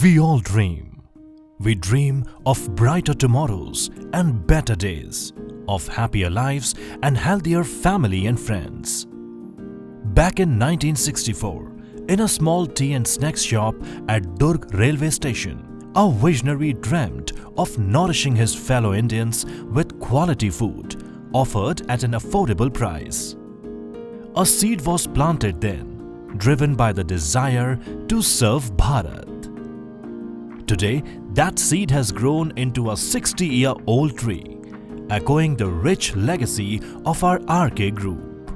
We all dream. We dream of brighter tomorrows and better days, of happier lives and healthier family and friends. Back in 1964, in a small tea and snacks shop at Durg railway station, a visionary dreamt of nourishing his fellow Indians with quality food offered at an affordable price. A seed was planted then, driven by the desire to serve Bharat. Today, that seed has grown into a 60-year-old tree, echoing the rich legacy of our RK Group.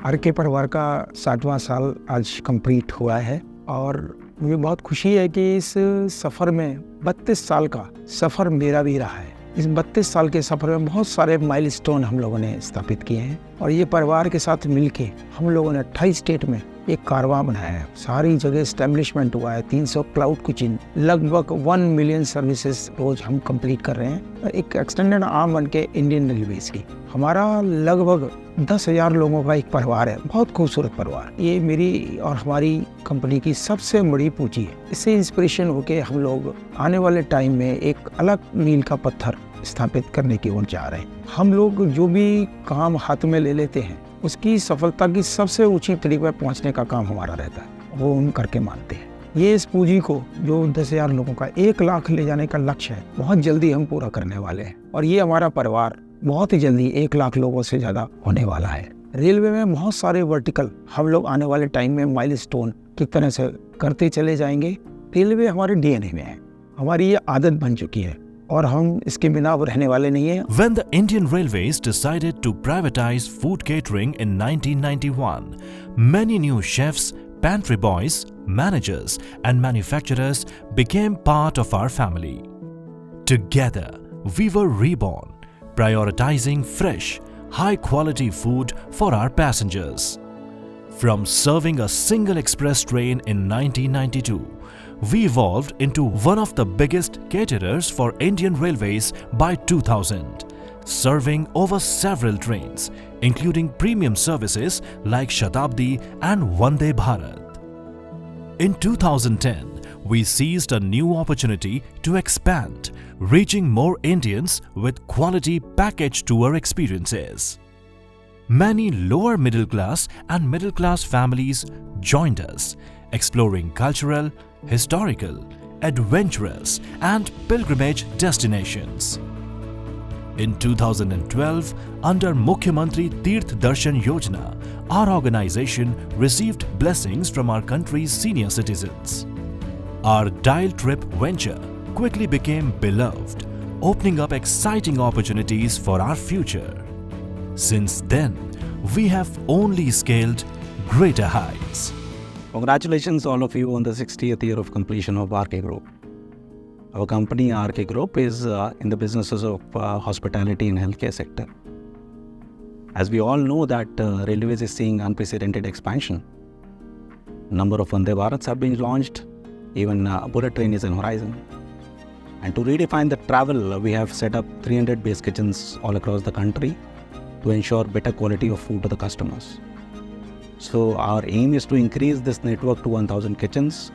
RK परिवार का 60वां साल आज complete हुआ है और मुझे बहुत खुशी है कि इस सफ़र में 32 साल का सफ़र मेरा भी रहा है। इस 32 साल के सफ़र में बहुत सारे माइलस्टोन हम लोगों ने स्थापित किए हैं और ये परिवार के साथ मिलके हम लोगों ने 28 स्टेट में एक कारवां बनाया है। सारी जगह एस्टेब्लिशमेंट हुआ है। 300 क्लाउड किचन, लगभग 1 मिलियन सर्विसेज रोज हम कंप्लीट कर रहे हैं। एक एक्सटेंडेड आर्म बन के इंडियन रेलवेज की हमारा लगभग 10,000 लोगों का एक परिवार है। बहुत खूबसूरत परिवार। ये मेरी और हमारी कंपनी की सबसे बड़ी पूंजी है। इससे इंस्पिरेशन होके हम लोग आने वाले टाइम में एक अलग मील का पत्थर स्थापित करने की ओर जा रहे हैं। हम लोग जो भी काम हाथ में ले लेते हैं उसकी सफलता की सबसे ऊंची तरीके पर पहुंचने का काम हमारा रहता है, वो हम करके मानते हैं। ये इस पूंजी को जो 10,000 लोगों का 1 लाख ले जाने का लक्ष्य है, बहुत जल्दी हम पूरा करने वाले हैं और ये हमारा परिवार बहुत ही जल्दी 1 लाख लोगों से ज़्यादा होने वाला है। रेलवे में बहुत सारे वर्टिकल हम लोग आने वाले टाइम में माइलस्टोन किस तरह से करते चले जाएंगे। रेलवे हमारे DNA में है, हमारी ये आदत बन चुकी है और हम इसके बिना रहने वाले नहीं हैं। When the Indian Railways decided to privatize food catering in 1991, many new chefs, pantry boys, managers and manufacturers became part of our family. Together, we were reborn, prioritizing fresh, high-quality food for our passengers. From serving a single express train in 1992, we evolved into one of the biggest caterers for Indian Railways by 2000, serving over several trains, including premium services like Shatabdi and Vande Bharat. In 2010, we seized a new opportunity to expand, reaching more Indians with quality package tour experiences. Many lower middle class and middle class families joined us, exploring cultural, historical, adventurous and pilgrimage destinations. In 2012, under Mukhyamantri Tirth Darshan Yojana, our organization received blessings from our country's senior citizens. Our Dial Trip venture quickly became beloved, opening up exciting opportunities for our future. Since then, we have only scaled greater heights. Congratulations all of you on the 60th year of completion of RK Group. Our company RK Group is in the businesses of hospitality and healthcare sector. As we all know that Railways is seeing unprecedented expansion. Number of Vande Bharats have been launched, even bullet train is on horizon. And to redefine the travel, we have set up 300 base kitchens all across the country to ensure better quality of food to the customers. So our aim is to increase this network to 1,000 kitchens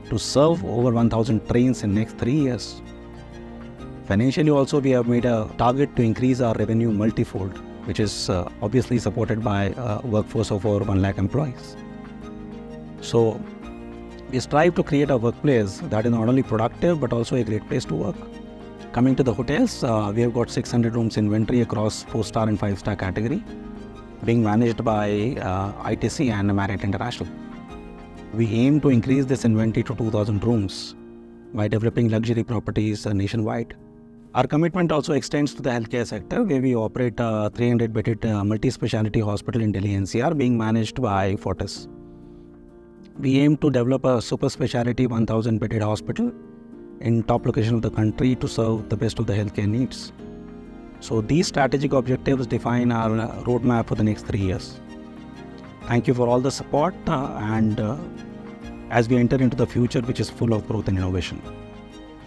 to serve over 1,000 trains in next 3 years. Financially also we have made a target to increase our revenue multifold, which is obviously supported by a workforce of over 1 lakh employees. So we strive to create a workplace that is not only productive but also a great place to work. Coming to the hotels, we have got 600 rooms inventory across 4-star and 5-star category, being managed by ITC and Marriott International. We aim to increase this inventory to 2,000 rooms by developing luxury properties nationwide. Our commitment also extends to the healthcare sector, where we operate a 300-bedded multi-speciality hospital in Delhi NCR, being managed by Fortis. We aim to develop a super speciality 1,000-bedded hospital in top location of the country to serve the best of the healthcare needs. So these strategic objectives define our roadmap for the next 3 years. Thank you for all the support and as we enter into the future which is full of growth and innovation.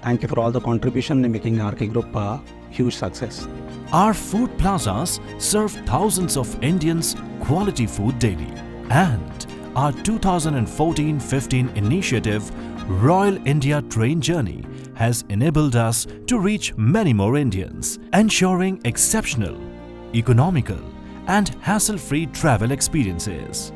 Thank you for all the contribution in making RK Group a huge success. Our food plazas serve thousands of Indians quality food daily, and our 2014-15 initiative Royal India train journey has enabled us to reach many more Indians, ensuring exceptional, economical, and hassle-free travel experiences.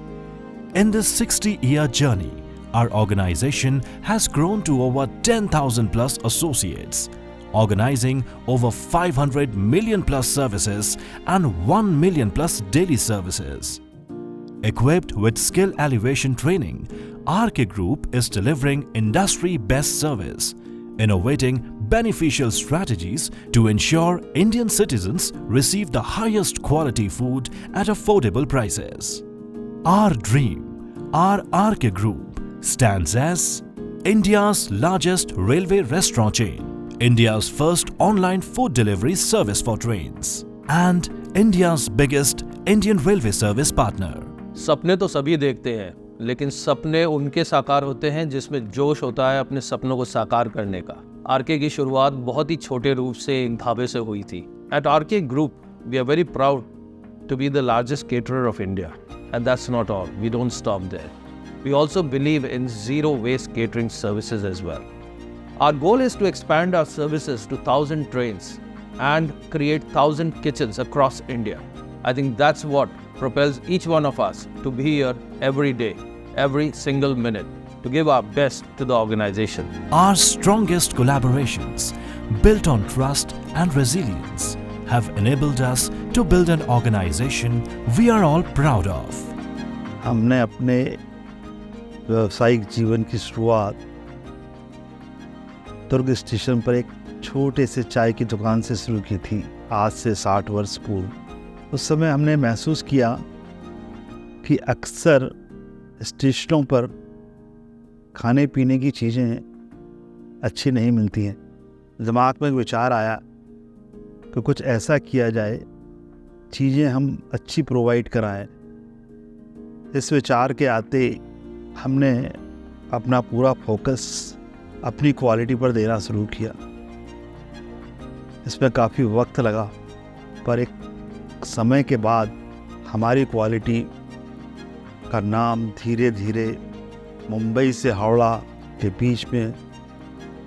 In this 60-year journey, our organization has grown to over 10,000 plus associates, organizing over 500 million plus services and 1 million plus daily services. Equipped with skill elevation training, RK Group is delivering industry-best service, innovating beneficial strategies to ensure Indian citizens receive the highest quality food at affordable prices. Our dream, our RK Group, stands as India's largest railway restaurant chain, India's first online food delivery service for trains, and India's biggest Indian railway service partner. सपने तो सभी देखते हैं, लेकिन सपने उनके साकार होते हैं जिसमें जोश होता है अपने सपनों को साकार करने का। आरके की शुरुआत बहुत ही छोटे रूप से एक ढाबे से हुई थी। At RK Group, we are very proud to be the largest caterer of India. And that's not all. We don't stop there. We also believe in zero waste catering services as well. Our goal is to expand our services to 1,000 trains and create 1,000 kitchens across India. I think that's what propels each one of us to be here every day, every single minute, to give our best to the organization. Our strongest collaborations, built on trust and resilience, have enabled us to build an organization we are all proud of. हमने अपने व्यावसायिक जीवन की शुरुआत दुर्ग station पर एक छोटे से चाय की दुकान से शुरू की थी, आज से 60 वर्ष पूर्व। उस समय हमने महसूस किया कि अक्सर स्टेशनों पर खाने पीने की चीज़ें अच्छी नहीं मिलती हैं। दिमाग में एक विचार आया कि कुछ ऐसा किया जाए, चीज़ें हम अच्छी प्रोवाइड कराएं। इस विचार के आते हमने अपना पूरा फोकस अपनी क्वालिटी पर देना शुरू किया। इसमें काफ़ी वक्त लगा, पर एक समय के बाद हमारी क्वालिटी का नाम धीरे धीरे मुंबई से हावड़ा के बीच में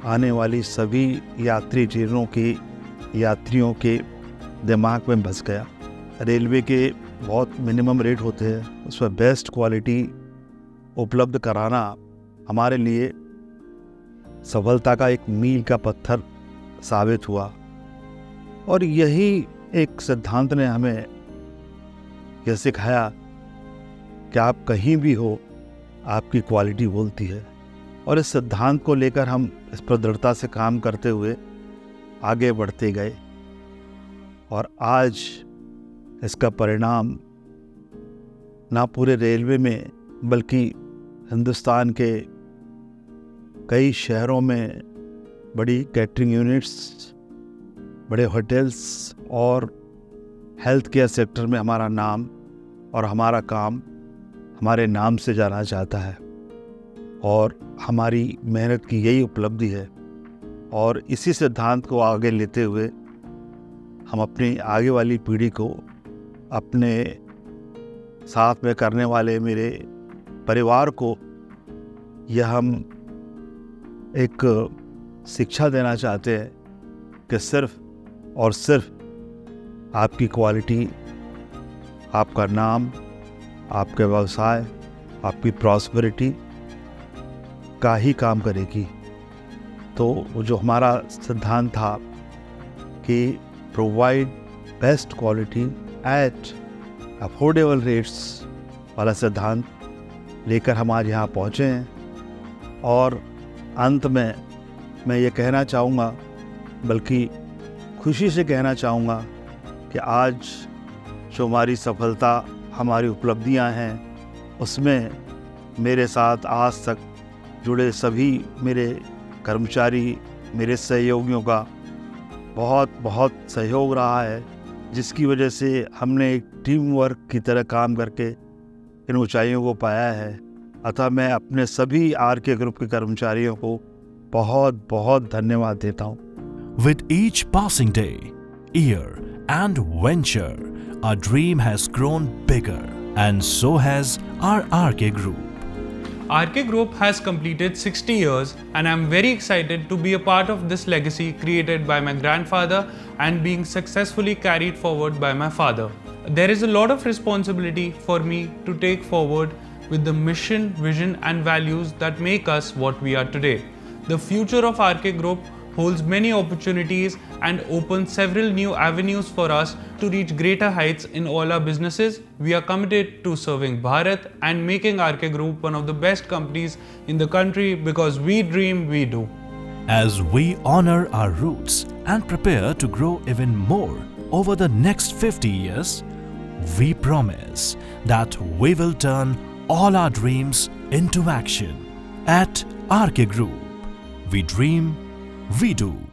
आने वाली सभी यात्री ट्रेनों के यात्रियों के दिमाग में बस गया। रेलवे के बहुत मिनिमम रेट होते हैं, उस पर बेस्ट क्वालिटी उपलब्ध कराना हमारे लिए सफलता का एक मील का पत्थर साबित हुआ। और यही एक सिद्धांत ने हमें यह सिखाया कि आप कहीं भी हो, आपकी क्वालिटी बोलती है। और इस सिद्धांत को लेकर हम इस पर दृढ़ता से काम करते हुए आगे बढ़ते गए और आज इसका परिणाम ना पूरे रेलवे में बल्कि हिंदुस्तान के कई शहरों में बड़ी कैटरिंग यूनिट्स, बड़े होटल्स और हेल्थ केयर सेक्टर में हमारा नाम और हमारा काम हमारे नाम से जाना जाता है। और हमारी मेहनत की यही उपलब्धि है। और इसी सिद्धांत को आगे लेते हुए हम अपनी आगे वाली पीढ़ी को, अपने साथ में करने वाले मेरे परिवार को यह हम एक शिक्षा देना चाहते हैं कि सिर्फ और सिर्फ आपकी क्वालिटी, आपका नाम, आपका व्यवसाय, आपकी प्रॉस्पेरिटी का ही काम करेगी। तो जो हमारा सिद्धांत था कि provide best quality at affordable rates वाला सिद्धांत लेकर हम आज यहाँ पहुँचे हैं। और अंत में मैं ये कहना चाहूँगा, बल्कि खुशी से कहना चाहूँगा कि आज जो हमारी सफलता, हमारी उपलब्धियाँ हैं, उसमें मेरे साथ आज तक जुड़े सभी मेरे कर्मचारी, मेरे सहयोगियों का बहुत बहुत सहयोग रहा है, जिसकी वजह से हमने एक टीम वर्क की तरह काम करके इन ऊंचाइयों को पाया है। अतः मैं अपने सभी आरके ग्रुप के कर्मचारियों को बहुत बहुत धन्यवाद देता हूँ। With each passing day, year and venture, our dream has grown bigger, and so has our RK Group. RK Group has completed 60 years and I'm very excited to be a part of this legacy created by my grandfather and being successfully carried forward by my father. There is a lot of responsibility for me to take forward with the mission, vision and values that make us what we are today. The future of RK Group holds many opportunities and opens several new avenues for us to reach greater heights in all our businesses. We are committed to serving Bharat and making RK Group one of the best companies in the country because we dream, we do. As we honor our roots and prepare to grow even more over the next 50 years, we promise that we will turn all our dreams into action. At RK Group, we dream, we do.